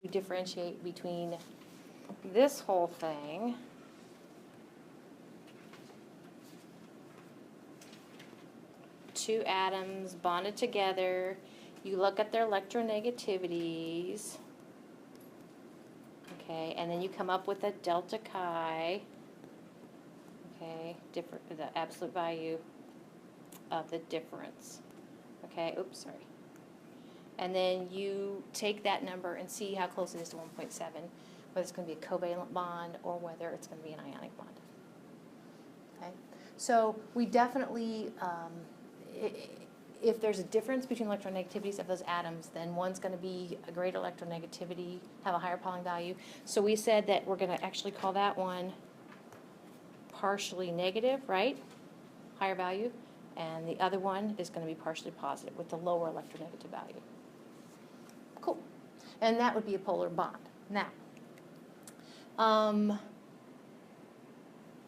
You differentiate between this whole thing two atoms bonded together. You look at their electronegativities, okay, and then you come up with a delta chi, okay, the absolute value of the difference, okay, oops, sorry. And then you take that number and see how close it is to 1.7, whether it's going to be a covalent bond or whether it's going to be an ionic bond. Okay, so we definitely, if there's a difference between electronegativities of those atoms, then one's going to be a greater electronegativity, have a higher Pauling value. So we said that we're going to actually call that one partially negative, right? Higher value. And the other one is going to be partially positive with the lower electronegative value. Cool. And that would be a polar bond. Now,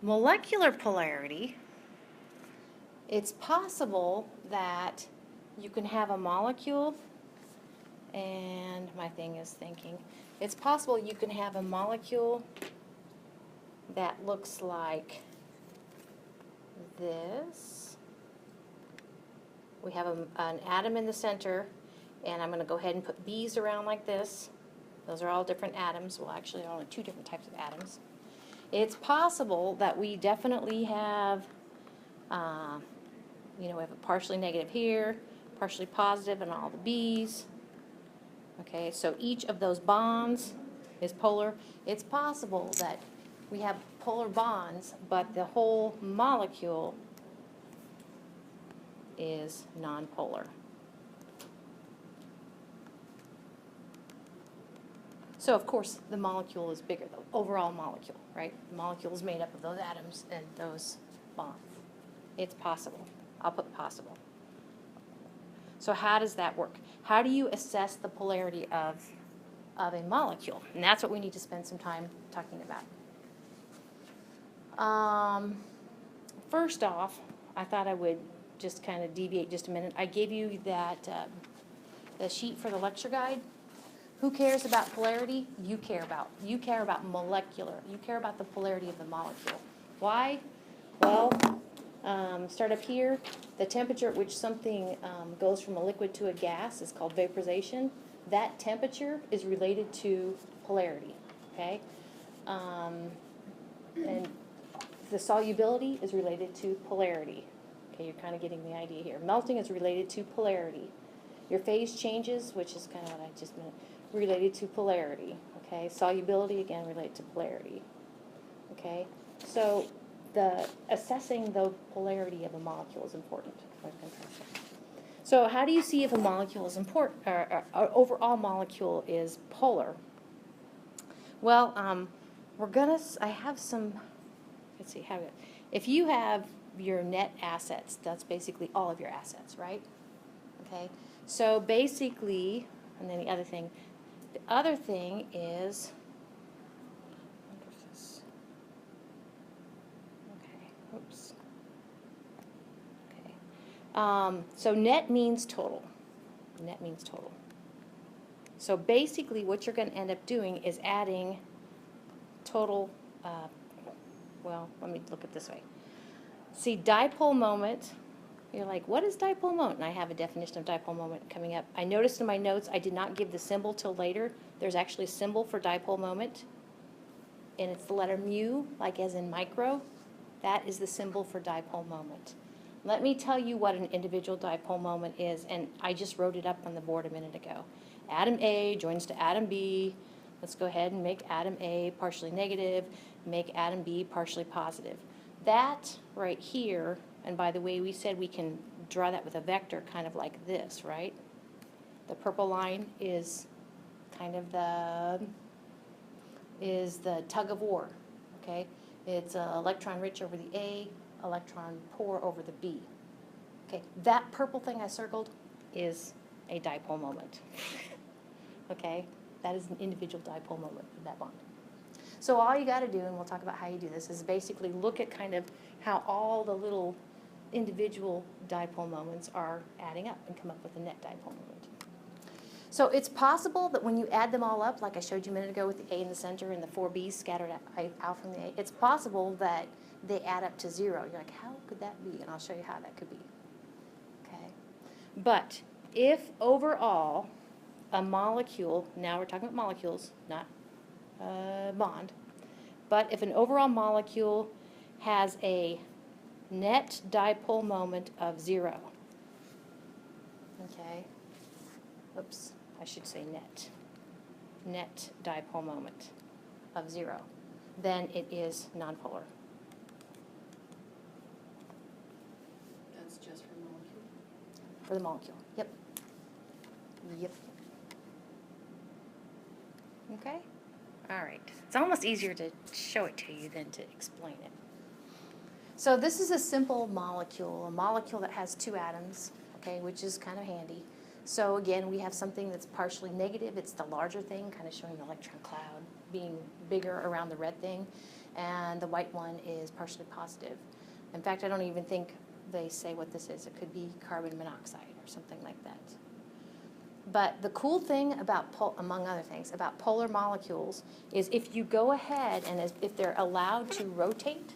molecular polarity, it's possible that you can have a molecule, and my thing is thinking, it's possible you can have a molecule that looks like this. We have an atom in the center, and I'm going to go ahead and put B's around like this. Those are all different atoms. Well, actually, there are only two different types of atoms. It's possible that we definitely have, we have a partially negative here, partially positive in all the B's. Okay, so each of those bonds is polar. It's possible that we have polar bonds, but the whole molecule is nonpolar. So of course the molecule is bigger, the overall molecule, right? The molecule is made up of those atoms and those bonds. It's possible. I'll put possible. So how does that work? How do you assess the polarity of a molecule? And that's what we need to spend some time talking about. First off, I thought I would just kind of deviate just a minute. I gave you that the sheet for the lecture guide. Who cares about polarity? You care about molecular. You care about the polarity of the molecule. Why? Well, start up here. The temperature at which something goes from a liquid to a gas is called vaporization. That temperature is related to polarity, okay? And the solubility is related to polarity. Okay, you're kind of getting the idea here. Melting is related to polarity. Your phase changes, which is kind of what I just meant, related to polarity. Okay, solubility again related to polarity. Okay, so assessing the polarity of a molecule is important. So how do you see if a molecule is important, or overall molecule is polar? Well, I have some. Let's see, if you have your net assets, that's basically all of your assets, right? Okay, so basically, and then the other thing is, okay, oops. Okay, so net means total. Net means total. So basically what you're going to end up doing is adding total, well, let me look at it this way. See, dipole moment, you're like, what is dipole moment? And I have a definition of dipole moment coming up. I noticed in my notes I did not give the symbol till later. There's actually a symbol for dipole moment, and it's the letter mu, like as in micro. That is the symbol for dipole moment. Let me tell you what an individual dipole moment is, and I just wrote it up on the board a minute ago. Atom A joins to atom B. Let's go ahead and make atom A partially negative, make atom B partially positive. That right here, and by the way, we said we can draw that with a vector kind of like this, right? The purple line is kind of the tug of war, okay? It's electron rich over the A, electron poor over the B. Okay, that purple thing I circled is a dipole moment. Okay, that is an individual dipole moment of that bond. So all you got to do, and we'll talk about how you do this, is basically look at kind of how all the little individual dipole moments are adding up and come up with a net dipole moment. So it's possible that when you add them all up, like I showed you a minute ago with the A in the center and the 4 B's scattered out from the A, it's possible that they add up to 0. You're like, how could that be? And I'll show you how that could be. Okay. But if overall a molecule, now we're talking about molecules, not bond, but if an overall molecule has a net dipole moment of 0, okay, oops, I should say net dipole moment of 0, then it is nonpolar. That's just for molecule? For the molecule, yep. Yep. Okay? All right. It's almost easier to show it to you than to explain it. So this is a simple molecule, a molecule that has 2 atoms, okay, which is kind of handy. So again, we have something that's partially negative. It's the larger thing, kind of showing the electron cloud being bigger around the red thing. And the white one is partially positive. In fact, I don't even think they say what this is. It could be carbon monoxide or something like that. But the cool thing about, among other things, about polar molecules is if you go ahead and if they're allowed to rotate,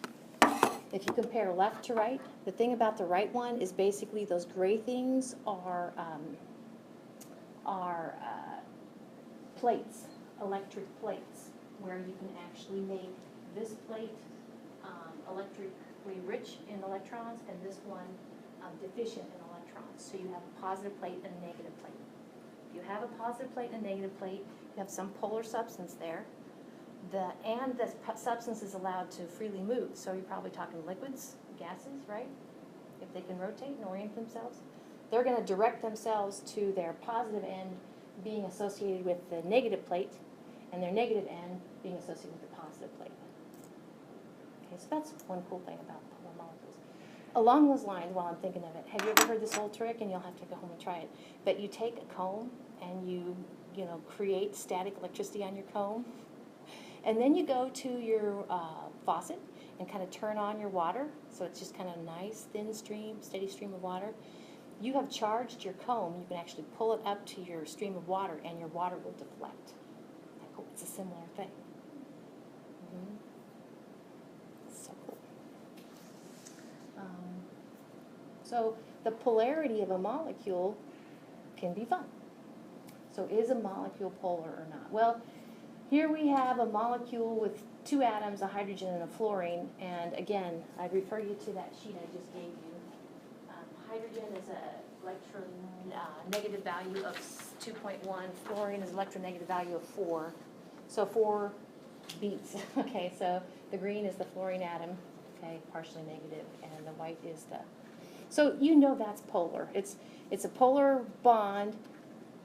if you compare left to right, the thing about the right one is basically those gray things are plates, electric plates, where you can actually make this plate electrically rich in electrons and this one deficient in electrons. So you have a positive plate and a negative plate. If you have a positive plate and a negative plate, you have some polar substance there. And the substance is allowed to freely move. So you're probably talking liquids, gases, right? If they can rotate and orient themselves. They're going to direct themselves to their positive end being associated with the negative plate, and their negative end being associated with the positive plate. Okay, so that's one cool thing about polar molecules. Along those lines, while I'm thinking of it, have you ever heard this whole trick? And you'll have to go home and try it. But you take a comb and you create static electricity on your comb, and then you go to your faucet and kind of turn on your water, so it's just kind of a nice, thin stream, steady stream of water. You have charged your comb. You can actually pull it up to your stream of water, and your water will deflect. It's a similar thing. So cool. So the polarity of a molecule can be fun. So is a molecule polar or not? Well, here we have a molecule with 2 atoms, a hydrogen and a fluorine, and again, I refer you to that sheet I just gave you. Hydrogen is a electronegative value of 2.1. Fluorine is electronegative value of 4. So 4 beats. Okay, so the green is the fluorine atom, okay, partially negative, and the white is the. So you know that's polar. It's a polar bond,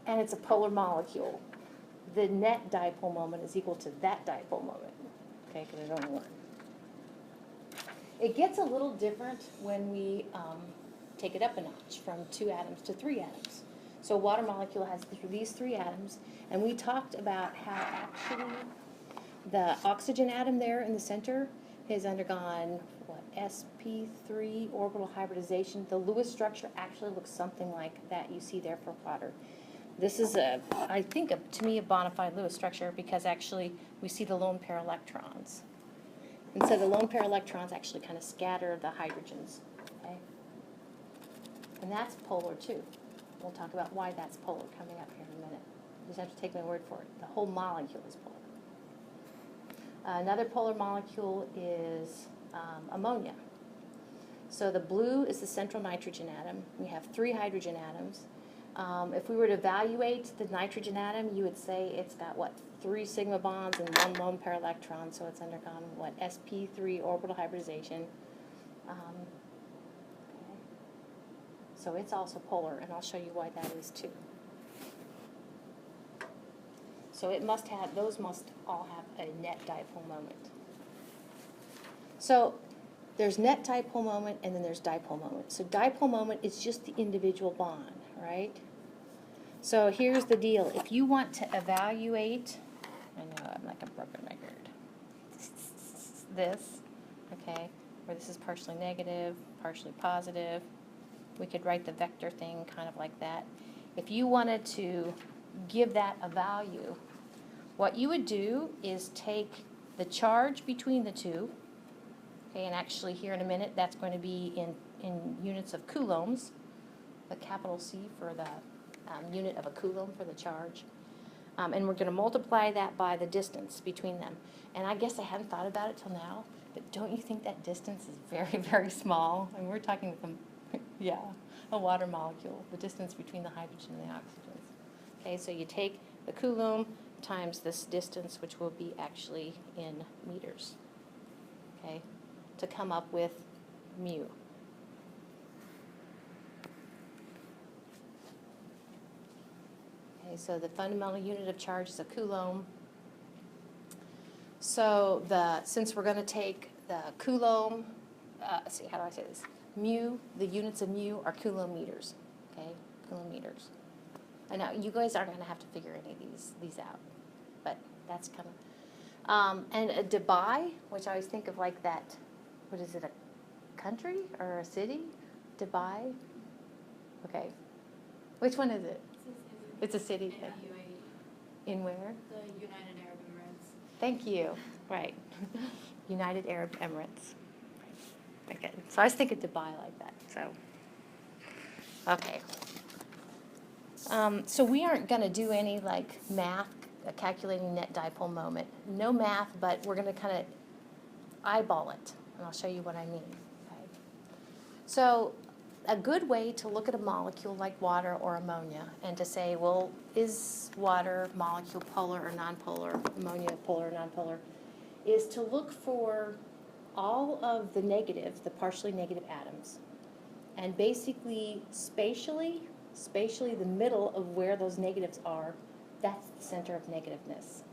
and it's a polar molecule. The net dipole moment is equal to that dipole moment, okay, because there's only one. It gets a little different when we take it up a notch from 2 atoms to 3 atoms. So a water molecule has these 3 atoms, and we talked about how actually the oxygen atom there in the center has undergone, sp3 orbital hybridization. The Lewis structure actually looks something like that you see there for water. This is, I think, to me, a bona fide Lewis structure because actually we see the lone pair electrons. And so the lone pair electrons actually kind of scatter the hydrogens. Okay? And that's polar too. We'll talk about why that's polar coming up here in a minute. You just have to take my word for it. The whole molecule is polar. Another polar molecule is ammonia. So the blue is the central nitrogen atom. We have 3 hydrogen atoms. If we were to evaluate the nitrogen atom, you would say it's got, 3 sigma bonds and 1 lone pair electron, so it's undergone, sp3 orbital hybridization. So it's also polar, and I'll show you why that is too. So those must all have a net dipole moment. So there's net dipole moment, and then there's dipole moment. So dipole moment is just the individual bond, right? So here's the deal. If you want to evaluate, I know I'm like a broken record, this, okay, where this is partially negative, partially positive, we could write the vector thing kind of like that. If you wanted to give that a value, what you would do is take the charge between the two, okay, and actually here in a minute, that's going to be in units of coulombs, the capital C for the unit of a coulomb for the charge. And we're going to multiply that by the distance between them. And I guess I hadn't thought about it till now, but don't you think that distance is very, very small? I mean, we're talking with a water molecule, the distance between the hydrogen and the oxygens. Okay, so you take the coulomb times this distance, which will be actually in meters, okay, to come up with mu. Okay, so the fundamental unit of charge is a coulomb. So since we're going to take the coulomb, let's see, how do I say this? Mu, the units of mu are coulomb meters, okay, coulomb meters. I know you guys aren't going to have to figure any of these out, but that's coming. And a Dubai, which I always think of like that, what is it, a country or a city? Dubai? Okay. Which one is it? It's a city thing. UAE. In where? The United Arab Emirates. Thank you. Right. United Arab Emirates. Okay. So I was thinking Dubai like that. So, okay. So we aren't going to do any like math, calculating net dipole moment. No math, but we're going to kind of eyeball it, and I'll show you what I mean. Okay. So a good way to look at a molecule like water or ammonia and to say, well, is water molecule polar or nonpolar, ammonia polar or nonpolar, is to look for all of the negative, the partially negative atoms, and basically spatially the middle of where those negatives are, that's the center of negativeness.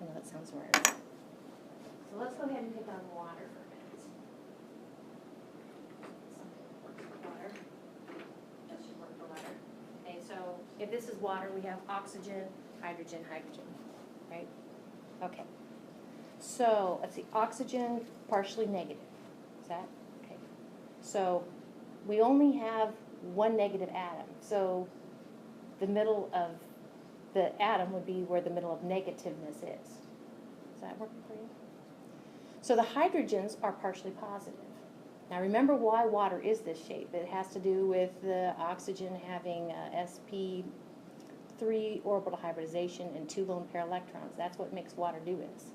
I know that sounds weird. So let's go ahead and pick on water for a minute. Water. That should work for water. Okay, so if this is water, we have oxygen, hydrogen, hydrogen, right? Okay. So let's see, oxygen partially negative. Is that okay? So we only have one negative atom. So the middle of the atom would be where the middle of negativeness is. Is that working for you? So the hydrogens are partially positive. Now remember why water is this shape. It has to do with the oxygen having sp3 orbital hybridization and 2 lone pair electrons. That's what makes water do this.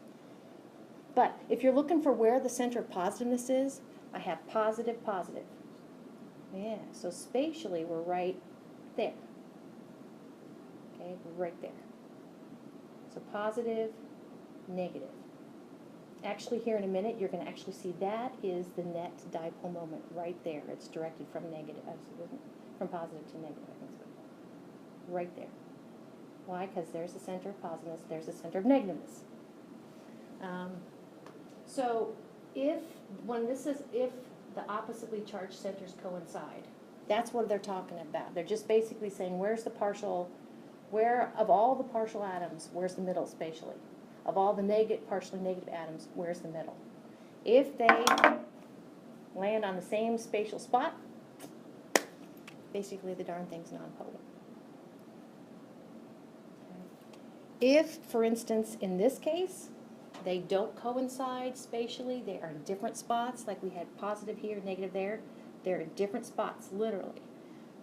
But if you're looking for where the center of positiveness is, I have positive, positive. Yeah, so spatially we're right there. Okay, right there. So positive, negative. Actually, here in a minute, you're going to actually see that is the net dipole moment right there. It's directed from negative, from positive to negative, I think so. Right there. Why? Because there's the center of positiveness, there's the center of negativeness. So if the oppositely charged centers coincide, that's what they're talking about. They're just basically saying where of all the partial atoms, where's the middle spatially? Of all the partially negative atoms, where's the middle? If they land on the same spatial spot, basically the darn thing's nonpolar. Okay. If, for instance, in this case, they don't coincide spatially, they are in different spots, like we had positive here, negative there, they're in different spots, literally,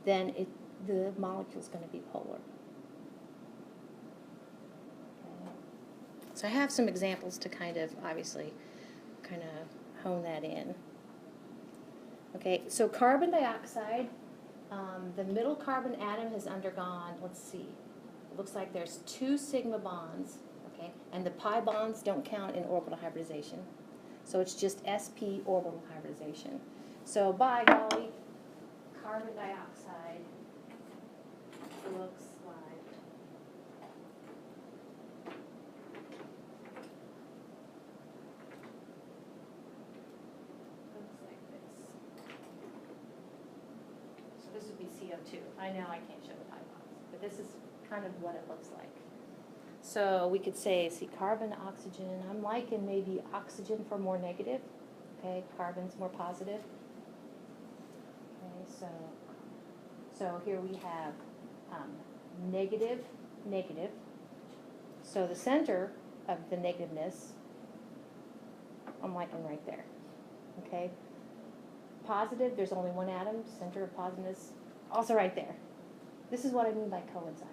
then the molecule's going to be polar. Okay. So I have some examples to kind of hone that in. Okay, so carbon dioxide, the middle carbon atom has undergone, let's see, it looks like there's 2 sigma bonds. Okay, and the pi bonds don't count in orbital hybridization. So it's just sp orbital hybridization. So by golly, carbon dioxide looks like this. So this would be CO2. I know I can't show the pi bonds, but this is kind of what it looks like. So we could say, see, carbon, oxygen, I'm liking maybe oxygen for more negative, okay, carbon's more positive. Okay, so here we have negative negative. So the center of the negativeness, I'm liking right there, okay? Positive, there's only one atom, center of positiveness, also right there. This is what I mean by coincide.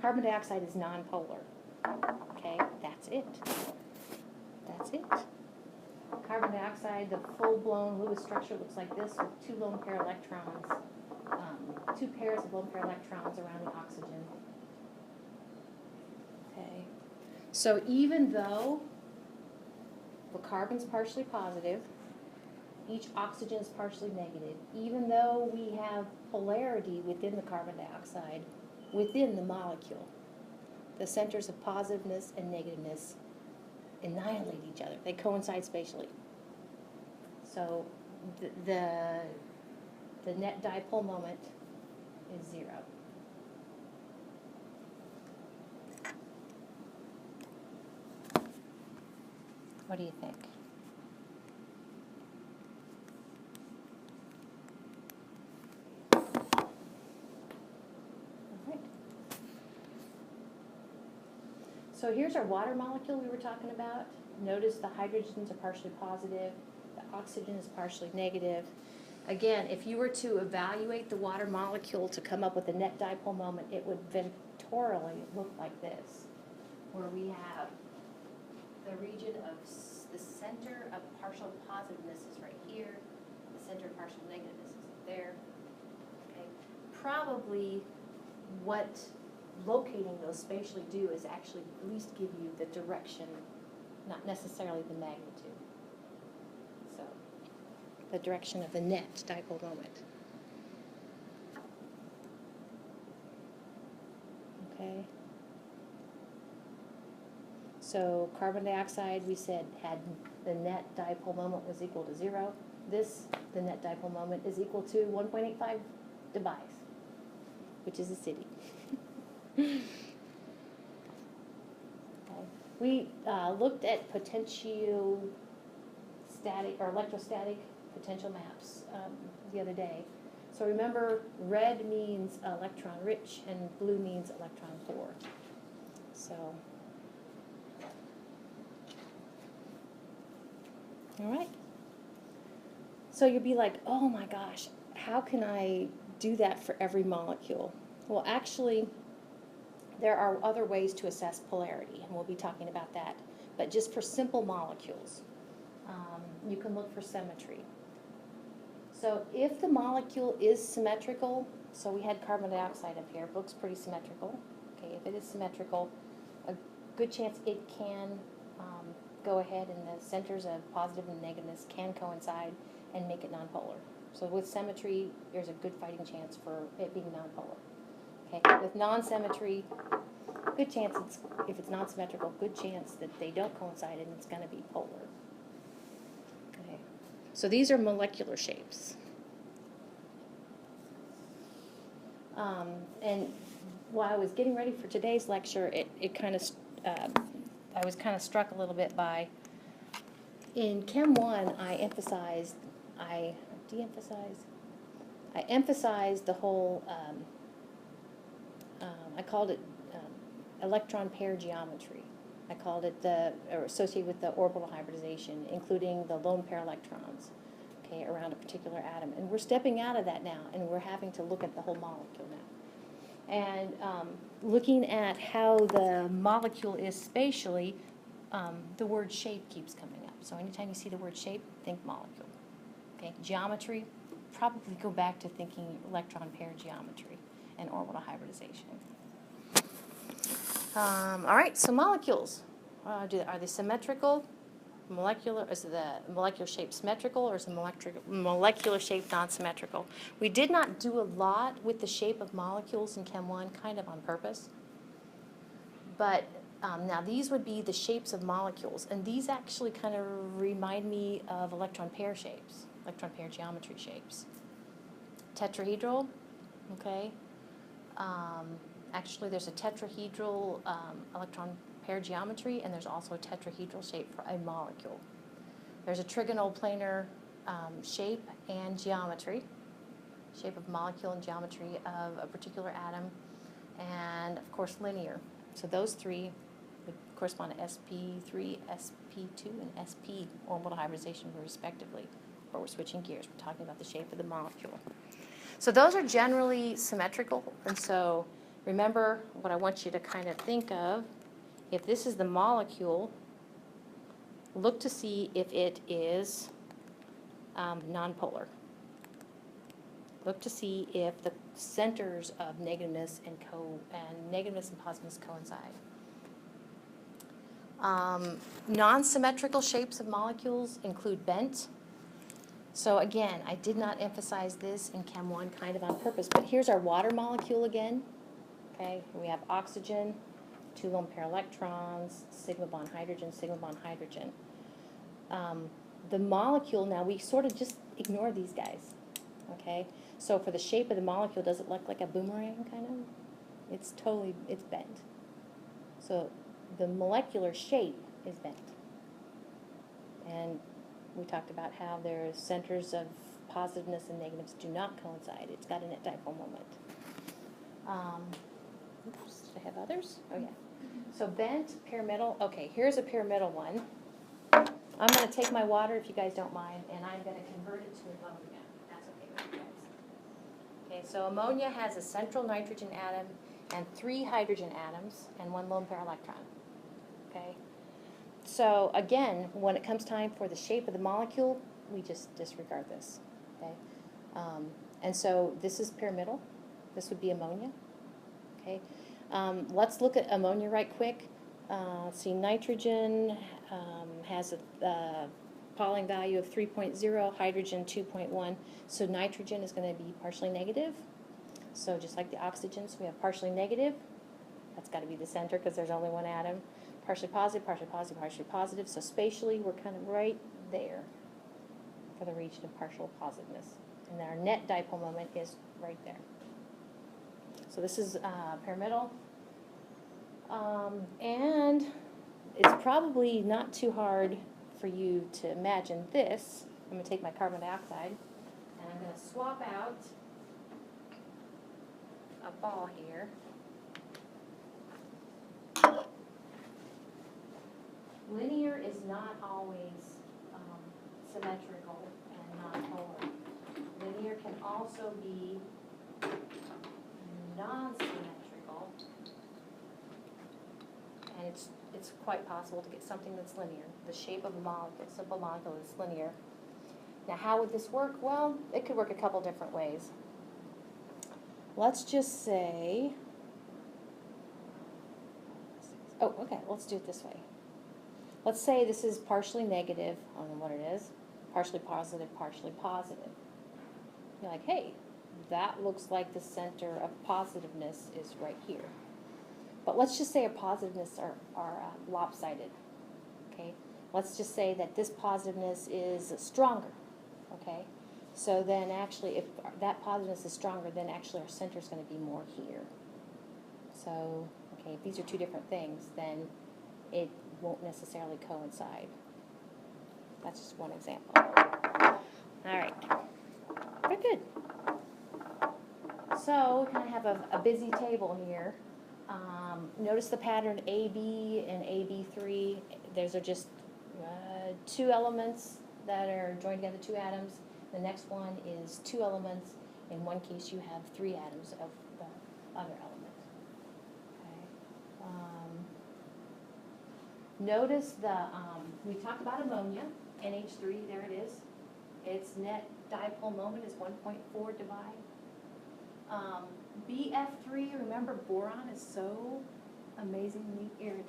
Carbon dioxide is nonpolar, okay? That's it. That's it. Carbon dioxide, the full-blown Lewis structure looks like this with two lone pair electrons, two pairs of lone pair electrons around the oxygen. Okay. So even though the carbon's partially positive, each oxygen is partially negative, even though we have polarity within the carbon dioxide, within the molecule, the centers of positiveness and negativeness annihilate each other. They coincide spatially. So the net dipole moment is 0. What do you think? All right. So here's our water molecule we were talking about. Notice the hydrogens are partially positive, the oxygen is partially negative. Again, if you were to evaluate the water molecule to come up with a net dipole moment, it would ventorially look like this, where we have the region of the center of partial positiveness is right here, the center of partial negativeness is there. Okay. Probably what locating those spatially do is actually at least give you the direction, not necessarily the magnitude. So, the direction of the net dipole moment. Okay. So carbon dioxide, we said, had the net dipole moment was equal to 0. This, the net dipole moment, is equal to 1.85 Debye, which is a city. Okay. We looked at potentiostatic or electrostatic potential maps the other day. So remember, red means electron rich and blue means electron poor. So, all right. So you'll be like, oh my gosh, how can I do that for every molecule? Well, actually, there are other ways to assess polarity, and we'll be talking about that. But just for simple molecules, you can look for symmetry. So if the molecule is symmetrical, so we had carbon dioxide up here, looks pretty symmetrical. Okay, if it is symmetrical, a good chance it can go ahead and the centers of positive and negativeness can coincide and make it nonpolar. So with symmetry, there's a good fighting chance for it being nonpolar. Okay, with non-symmetry, good chance it's, if it's non-symmetrical, good chance that they don't coincide and it's going to be polar. Okay, so these are molecular shapes. And while I was getting ready for today's lecture, it kind of, I was kind of struck a little bit by, in Chem 1, I emphasized the whole, I called it electron pair geometry. I called it or associated with the orbital hybridization, including the lone pair electrons, okay, around a particular atom. And we're stepping out of that now, and we're having to look at the whole molecule now. And looking at how the molecule is spatially, the word shape keeps coming up. So anytime you see the word shape, think molecule. Okay, geometry, probably go back to thinking electron pair geometry and orbital hybridization. All right, so molecules. Are they symmetrical? Molecular, is the molecular shape symmetrical, or is the molecular shape non-symmetrical? We did not do a lot with the shape of molecules in Chem 1, kind of on purpose. But now these would be the shapes of molecules, and these actually kind of remind me of electron pair shapes, electron pair geometry shapes. Tetrahedral, okay. Actually, there's a tetrahedral electron pair geometry, and there's also a tetrahedral shape for a molecule. There's a trigonal planar shape and geometry, shape of molecule and geometry of a particular atom, and of course linear. So those three would correspond to sp3, sp2, and sp orbital hybridization respectively. But we're switching gears. We're talking about the shape of the molecule. So those are generally symmetrical, and so remember what I want you to kind of think of. If this is the molecule, look to see if it is nonpolar. Look to see if the centers of negativeness and positiveness coincide. Non-symmetrical shapes of molecules include bent. So again, I did not emphasize this in Chem 1 kind of on purpose, but here's our water molecule again. Okay, we have oxygen, 2 lone pair electrons, sigma bond hydrogen, sigma bond hydrogen. The molecule, now we sort of just ignore these guys. Okay, so for the shape of the molecule, does it look like a boomerang kind of? It's bent. So the molecular shape is bent. And we talked about how their centers of positiveness and negatives do not coincide. It's got a net dipole moment. Oops, did I have others? Oh yeah. So bent, pyramidal. Okay, here's a pyramidal one. I'm going to take my water, if you guys don't mind, and I'm going to convert it to ammonia. That's okay with you guys. Okay, so ammonia has a central nitrogen atom and 3 hydrogen atoms and 1 lone pair electron. Okay. So again, when it comes time for the shape of the molecule, we just disregard this. Okay. And so this is pyramidal. This would be ammonia. Okay. Let's look at ammonia right quick. Let's see, nitrogen has a Pauling value of 3.0, hydrogen 2.1. So nitrogen is going to be partially negative. So just like the oxygens, we have partially negative. That's got to be the center because there's only one atom. Partially positive, partially positive, partially positive. So spatially, we're kind of right there for the region of partial positiveness. And our net dipole moment is right there. So this is pyramidal. And it's probably not too hard for you to imagine this. I'm going to take my carbon dioxide, and I'm going to swap out a ball here. Linear is not always symmetrical and nonpolar. Linear can also be non-symmetrical, and it's quite possible to get something that's linear. The shape of a molecule, simple molecule, is linear. Now, how would this work? Well, it could work a couple different ways. Let's just say, oh, okay, let's do it this way. Let's say this is partially negative, I don't know what it is, partially positive, partially positive. You're like, hey, that looks like the center of positiveness is right here. But let's just say our positiveness are lopsided, okay? Let's just say that this positiveness is stronger, okay? So then actually, if that positiveness is stronger, then actually our center is going to be more here. So, okay, if these are two different things, then it won't necessarily coincide. That's just one example. All right, very good. So we kind of have a busy table here. Notice the pattern AB and AB3. Those are just 2 elements that are joined together, 2 atoms. The next one is 2 elements. In one case, you have 3 atoms of the other element. Okay. Notice we talked about ammonia, NH3, there it is. Its net dipole moment is 1.4 divide. BF3, remember boron is so amazingly irritating.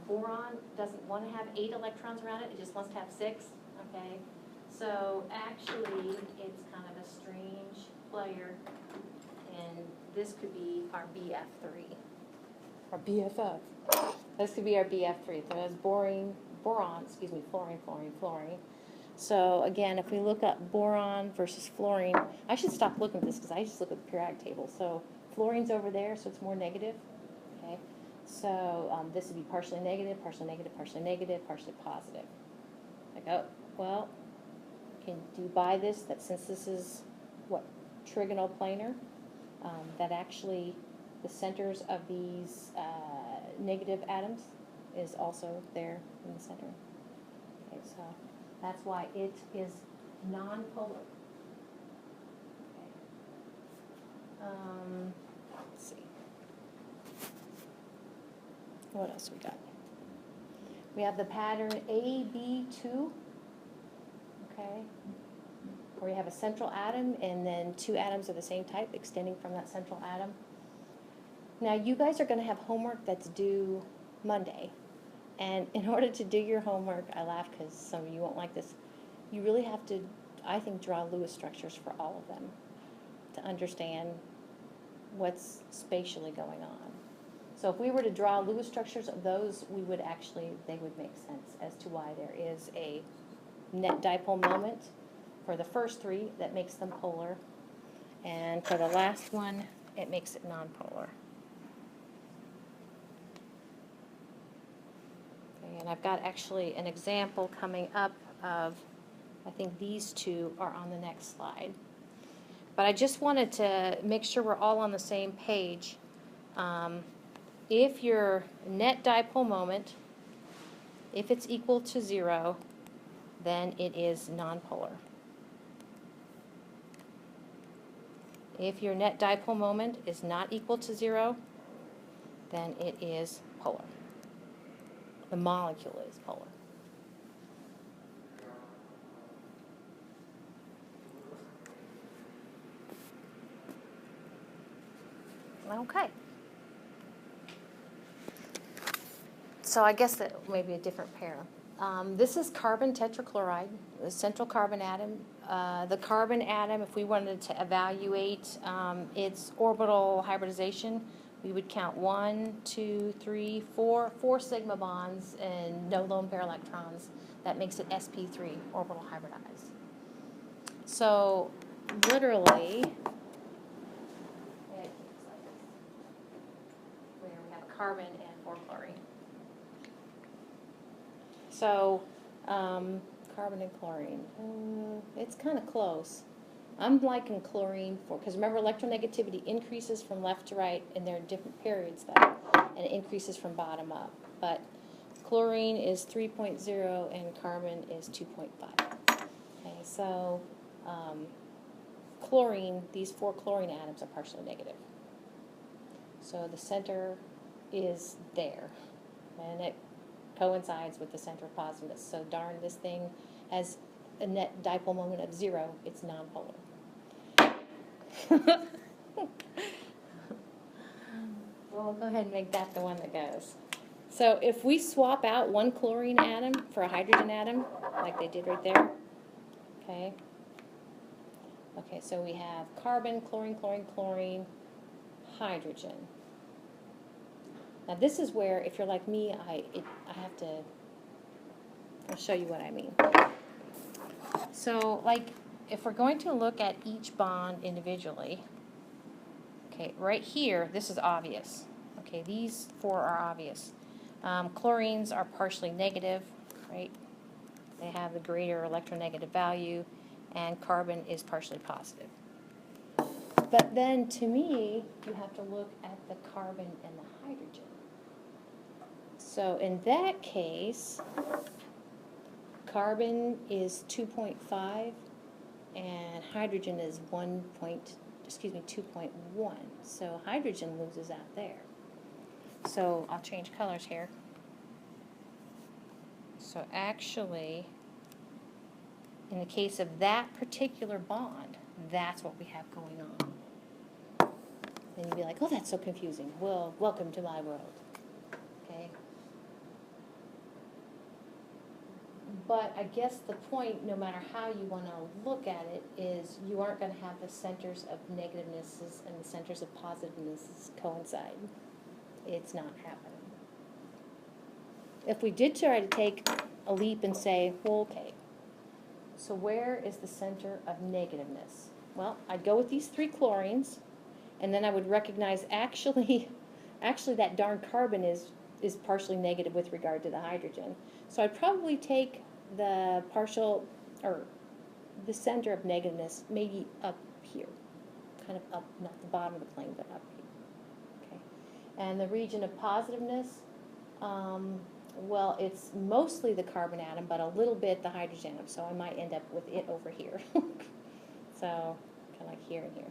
Boron doesn't want to have 8 electrons around it, it just wants to have 6, okay? So actually, it's kind of a strange player, and this could be our BF3, or BFF. This could be our BF3. So that's fluorine, fluorine. So again, if we look up boron versus fluorine, I should stop looking at this because I just look at the periodic table. So fluorine's over there, so it's more negative. Okay, so this would be partially negative, partially negative, partially negative, partially positive. Like, oh, well, do you buy this? That since this is what trigonal planar, that actually the centers of these negative atoms is also there in the center. Okay, so that's why it is nonpolar. Okay. Let's see. What else we got? We have the pattern AB2, okay, where you have a central atom and then two atoms of the same type extending from that central atom. Now you guys are going to have homework that's due Monday, and in order to do your homework, I laugh because some of you won't like this, you really have to, I think, draw Lewis structures for all of them to understand what's spatially going on. So if we were to draw Lewis structures of those, we would actually, they would make sense as to why there is a net dipole moment for the first three that makes them polar, and for the last one, it makes it nonpolar. Okay, and I've got actually an example coming up of, I think these two are on the next slide. But I just wanted to make sure we're all on the same page. If your net dipole moment, if it's equal to 0, then it is nonpolar. If your net dipole moment is not equal to 0, then it is polar. The molecule is polar. Okay. So I guess that may be a different pair. This is carbon tetrachloride, the central carbon atom. The carbon atom, if we wanted to evaluate its orbital hybridization, we would count 1, 2, 3, 4 sigma bonds and no lone pair electrons. That makes it sp3, orbital hybridized. So literally, where we have a carbon and 4 chlorine. So, carbon and chlorine, it's kind of close. I'm liking chlorine because remember, electronegativity increases from left to right, and there are different periods though, and it increases from bottom up. But chlorine is 3.0 and carbon is 2.5. Okay, so chlorine, these 4 chlorine atoms are partially negative. So the center is there, and it coincides with the center of positiveness. So darn, this thing has a net dipole moment of 0. It's nonpolar. Well, we'll go ahead and make that the one that goes. So if we swap out one chlorine atom for a hydrogen atom, like they did right there, okay. Okay, so we have carbon, chlorine, chlorine, chlorine, hydrogen. Now this is where, if you're like me, I'll show you what I mean. So, like, if we're going to look at each bond individually, okay, right here, this is obvious. Okay, these 4 are obvious. Chlorines are partially negative, right? They have the greater electronegative value, and carbon is partially positive. But then, to me, you have to look at the carbon and the hydrogen. So in that case, carbon is 2.5 and hydrogen is 2.1. So hydrogen loses out there. So I'll change colors here. So actually, in the case of that particular bond, that's what we have going on. Then you'd be like, oh, that's so confusing. Well, welcome to my world. Okay. But I guess the point, no matter how you want to look at it, is you aren't going to have the centers of negativenesses and the centers of positivenesses coincide. It's not happening. If we did try to take a leap and say, well, okay, so where is the center of negativeness? Well, I'd go with these 3 chlorines, and then I would recognize actually that darn carbon is partially negative with regard to the hydrogen. So I'd probably take the partial, or the center of negativeness maybe up here, kind of up, not the bottom of the plane, but up here. Okay. And the region of positiveness, well, it's mostly the carbon atom, but a little bit the hydrogen atom, so I might end up with it over here. So, kind of like here and here,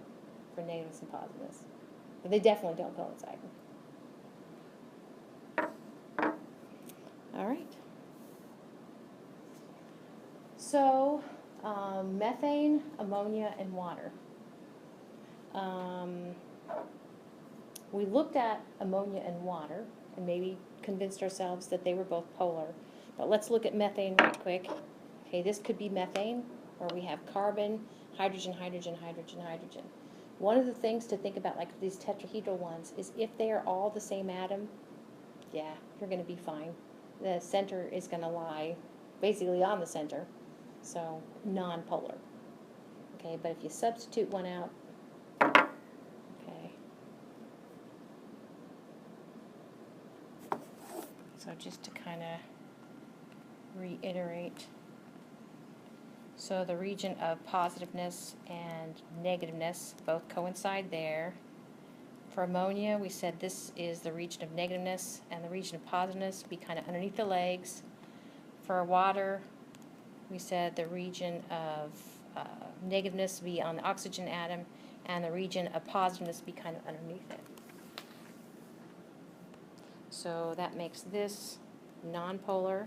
for negativeness and positiveness. But they definitely don't coincide. All right. So, methane, ammonia, and water. We looked at ammonia and water and maybe convinced ourselves that they were both polar. But let's look at methane right quick. Okay, this could be methane, where we have carbon, hydrogen, hydrogen, hydrogen, hydrogen. One of the things to think about, like these tetrahedral ones, is if they are all the same atom, yeah, you're going to be fine. The center is going to lie basically on the center, so non-polar. Okay, but if you substitute one out, okay. So just to kind of reiterate, so the region of positiveness and negativeness both coincide there. For ammonia, we said this is the region of negativeness, and the region of positiveness be kind of underneath the legs. For water, we said the region of negativeness be on the oxygen atom, and the region of positiveness be kind of underneath it. So that makes this nonpolar,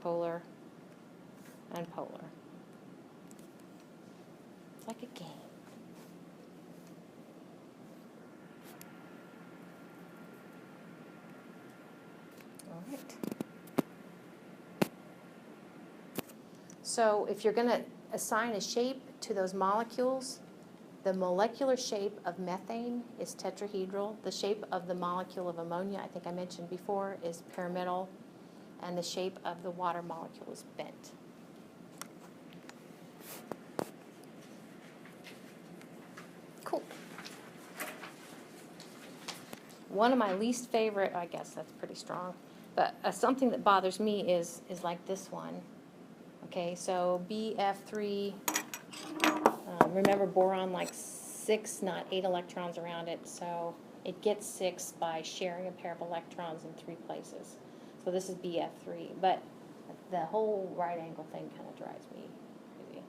polar, and polar. It's like a game. All right. So if you're going to assign a shape to those molecules, the molecular shape of methane is tetrahedral. The shape of the molecule of ammonia, I think I mentioned before, is pyramidal. And the shape of the water molecule is bent. Cool. One of my least favorite, I guess that's pretty strong, but something that bothers me is like this one. Okay, so BF3, remember boron like 6, not 8 electrons around it, so it gets 6 by sharing a pair of electrons in 3 places. So this is BF3, but the whole right angle thing kind of drives me crazy.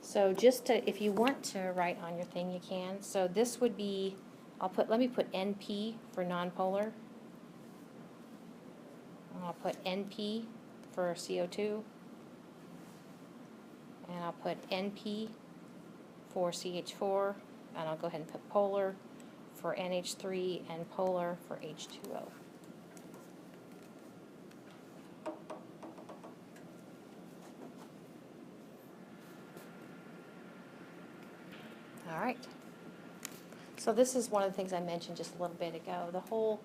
So just to, if you want to write on your thing, you can. So this would be, let me put NP for nonpolar. I'll put NP for CO2. And I'll put NP for CH4. And I'll go ahead and put polar for NH3 and polar for H2O. All right. So this is one of the things I mentioned just a little bit ago. The whole,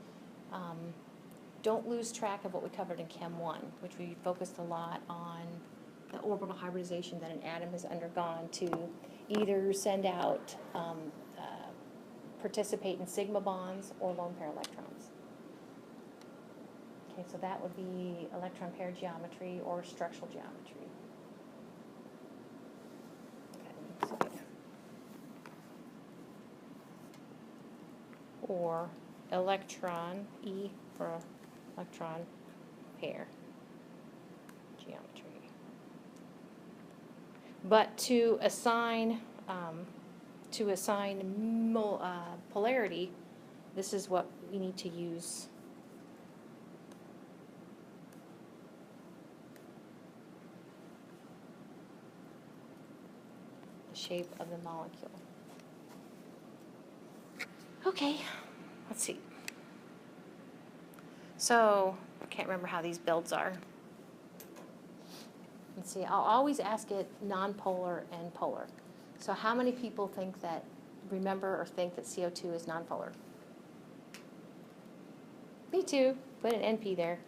don't lose track of what we covered in Chem 1, which we focused a lot on the orbital hybridization that an atom has undergone to either send out, participate in sigma bonds or lone pair electrons. Okay, so that would be electron pair geometry or structural geometry. Okay, or electron, E for electron pair geometry. But to assign polarity, this is what we need to use. The shape of the molecule. Okay, let's see. So, I can't remember how these builds are. Let's see, I'll always ask it nonpolar and polar. So how many people think that, remember or think that CO2 is nonpolar? Me too. Put an NP there.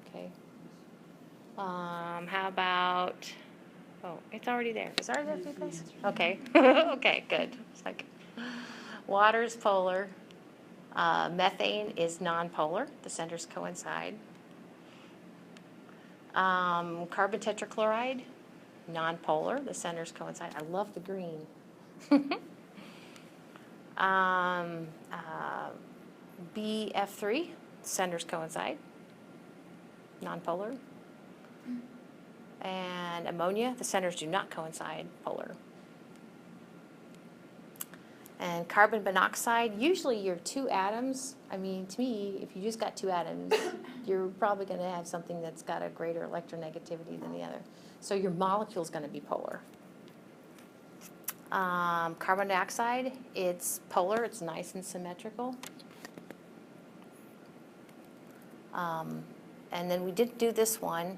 Okay. How about, oh, it's already there. Is it already there? Place? Okay. Okay, good. It's like water is polar. Methane is nonpolar, the centers coincide. Carbon tetrachloride, nonpolar, the centers coincide. I love the green. BF3, centers coincide, nonpolar. And ammonia, the centers do not coincide, polar. And carbon monoxide, usually your two atoms, I mean, to me, if you just got two atoms, you're probably going to have something that's got a greater electronegativity than the other. So your molecule's going to be polar. Carbon dioxide, it's polar, it's nice and symmetrical. And then we did do this one,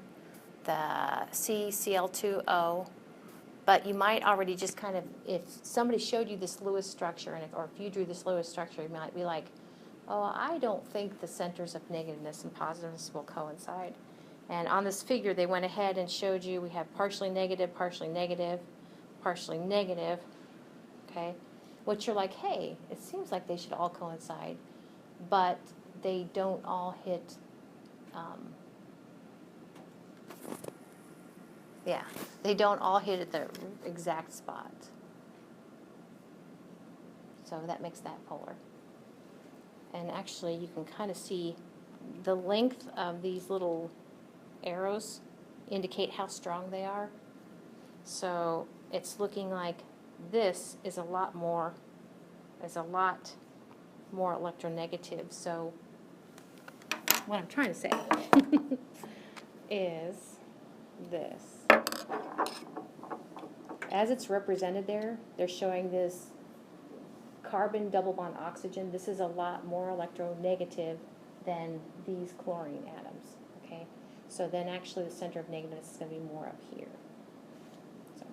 the CCl2O, but you might already just kind of, if somebody showed you this Lewis structure, and or if you drew this Lewis structure, you might be like, oh, I don't think the centers of negativeness and positiveness will coincide. And on this figure, they went ahead and showed you we have partially negative, partially negative, partially negative, okay? Which you're like, hey, it seems like they should all coincide, but they don't all hit, yeah, they don't all hit at the exact spot. So that makes that polar. And actually, you can kind of see the length of these little arrows indicate how strong they are. So it's looking like this is a lot more electronegative. So what I'm trying to say is this. As it's represented there, they're showing this carbon double bond oxygen. This is a lot more electronegative than these chlorine atoms, okay? So then actually the center of negativeness is going to be more up here. So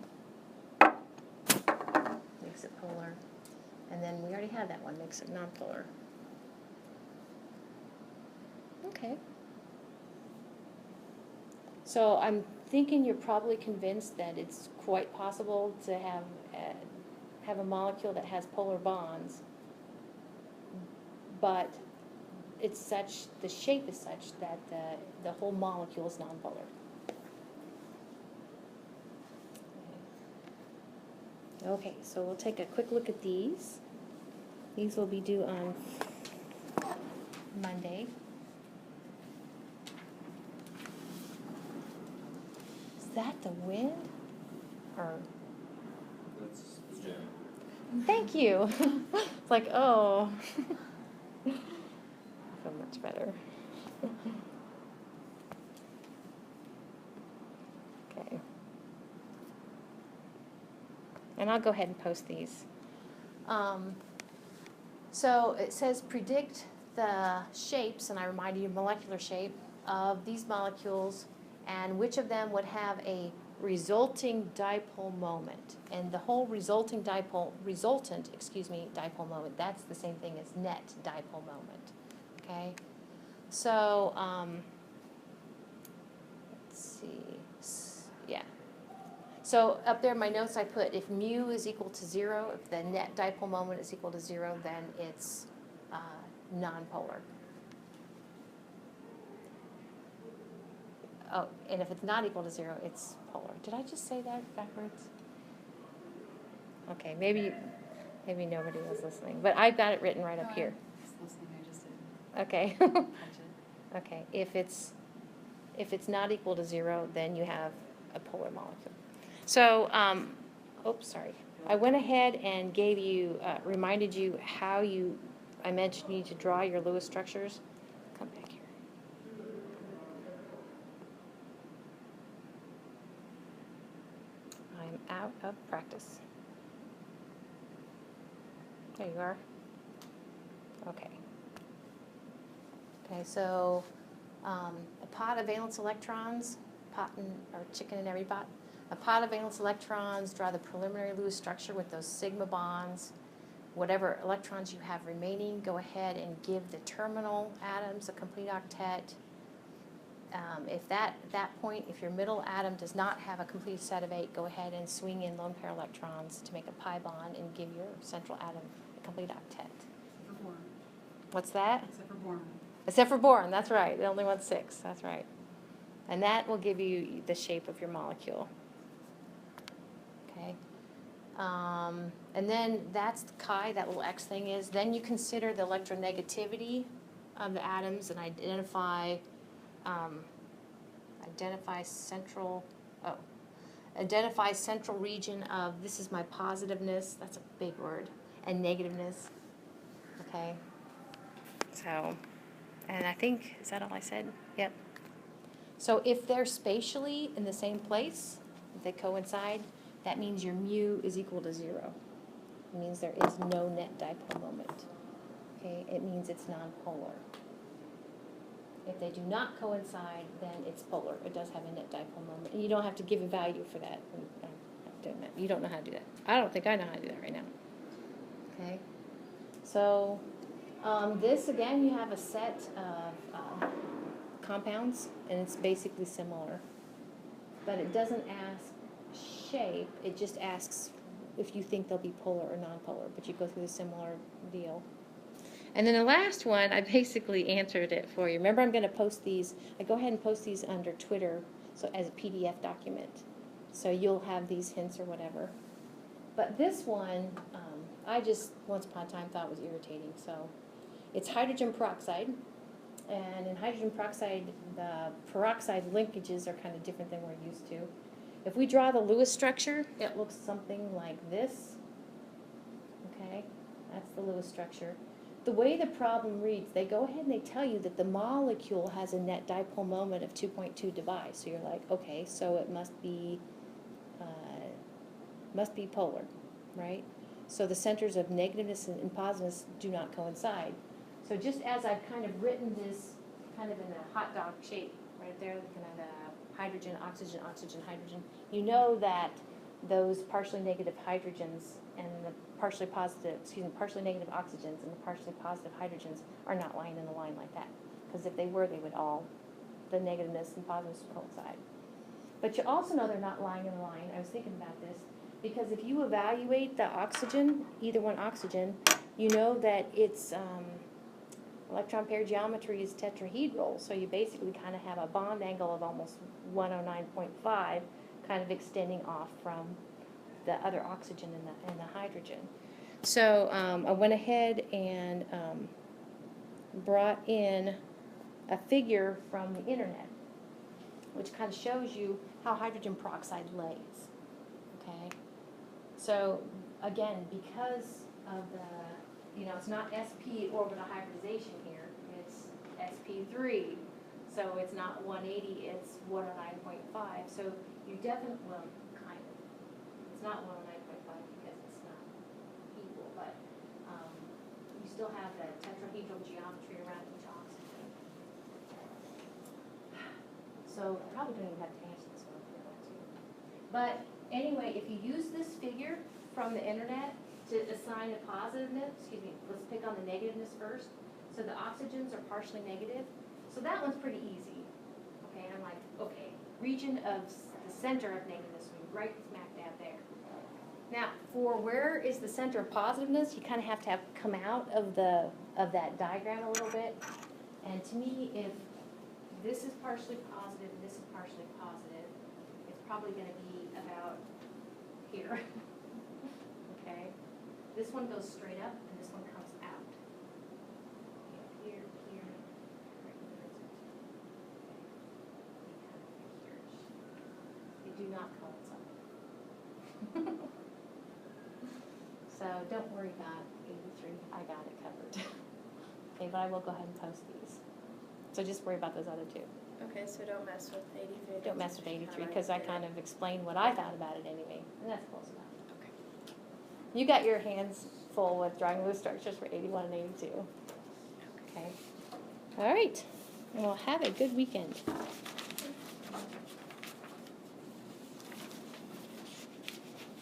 makes it polar. And then we already had that one, makes it nonpolar. Okay. So I'm thinking you're probably convinced that it's quite possible to have a molecule that has polar bonds, but it's such, the shape is such that the whole molecule is nonpolar. Okay, so we'll take a quick look at these. These will be due on Monday. Is that the wind? Or That's jamming. thank you. It's like, oh. I feel much better. Okay. And I'll go ahead and post these. So it says predict the shapes, and I remind you molecular shape of these molecules and which of them would have a resulting dipole moment. And the whole resultant dipole moment, that's the same thing as net dipole moment, okay? So, let's see, yeah. So up there in my notes I put if mu is equal to 0, if the net dipole moment is equal to 0, then it's nonpolar. Oh, and if it's not equal to 0, it's polar. Did I just say that backwards? Okay, maybe nobody was listening, but I've got it written right up here. I was listening, I just didn't Okay. catch it. Okay, if it's not equal to 0, then you have a polar molecule. So, oops, sorry. I went ahead and gave you, reminded you how I mentioned you need to draw your Lewis structures. Come back here. I'm out of practice. There you are. Okay. Okay, so a pot of valence electrons, or chicken in every pot. A pot of valence electrons, draw the preliminary Lewis structure with those sigma bonds. Whatever electrons you have remaining, go ahead and give the terminal atoms a complete octet. If at that point, if your middle atom does not have a complete set of 8, go ahead and swing in lone pair electrons to make a pi bond and give your central atom a complete octet. What's that? Except for boron. Except for boron, that's right. It only wants 6, that's right. And that will give you the shape of your molecule. Okay. And then that's the chi, that little X thing is. Then you consider the electronegativity of the atoms and identify central region of, this is my positiveness, that's a big word, and negativeness. Okay. So, and I think, is that all I said? Yep. So if they're spatially in the same place, if they coincide, that means your mu is equal to 0. It means there is no net dipole moment. Okay, it means it's nonpolar. If they do not coincide, then it's polar. It does have a net dipole moment. And you don't have to give a value for that. I'm doing that. You don't know how to do that. I don't think I know how to do that right now. Okay, so this, again, you have a set of compounds, and it's basically similar. But it doesn't ask shape, it just asks if you think they'll be polar or nonpolar, but you go through the similar deal. And then the last one, I basically answered it for you. Remember, I'm going to post these, I go ahead and post these under Twitter so as a PDF document. So you'll have these hints or whatever. But this one, I just, once upon a time, thought was irritating. So it's hydrogen peroxide. And in hydrogen peroxide, the peroxide linkages are kind of different than we're used to. If we draw the Lewis structure, it looks something like this. Okay, that's the Lewis structure. The way the problem reads, they go ahead and they tell you that the molecule has a net dipole moment of 2.2 Debye. So you're like, okay, so it must be polar, right? So the centers of negativeness and positiveness do not coincide. So just as I've kind of written this kind of in a hot dog shape right there, kind of the hydrogen, oxygen, oxygen, hydrogen, you know that those partially negative hydrogens and the partially negative oxygens and the partially positive hydrogens are not lying in a line like that. Because if they were, they would all, the negativeness and positiveness would coincide. But you also know they're not lying in a line. I was thinking about this. Because if you evaluate the oxygen, either one oxygen, you know that its electron pair geometry is tetrahedral. So you basically kind of have a bond angle of almost 109.5 kind of extending off from the other oxygen and the hydrogen. So I went ahead and brought in a figure from the internet, which kind of shows you how hydrogen peroxide lays. Okay, so again, because of the, it's not sp orbital hybridization here, it's sp3. So it's not 180, it's 109.5. So you definitely, well, kind of. It's not 109.5 because it's not equal, but you still have the tetrahedral geometry around each oxygen. So I probably don't even have to answer this one if you want to. But anyway, if you use this figure from the internet to assign a positiveness, let's pick on the negativeness first. So the oxygens are partially negative. So that one's pretty easy. Okay, I'm like, okay, region of the center of negativeness, we right smack dab there. Now, for where is the center of positiveness, you kind of have to come out of that diagram a little bit. And to me, if this is partially positive and this is partially positive, it's probably going to be about here. Okay, this one goes straight up and this one comes out. Okay, here, here, right here. They do not coincide. So don't worry about 83. I got it covered. Okay, but I will go ahead and post these. So just worry about those other two. Okay, so don't mess with 83. Don't mess with 83 because I kind of explained what I thought about it anyway, and that's close enough. Okay. You got your hands full with drawing Lewis structures for 81 and 82. Okay. All right. Well, have a good weekend.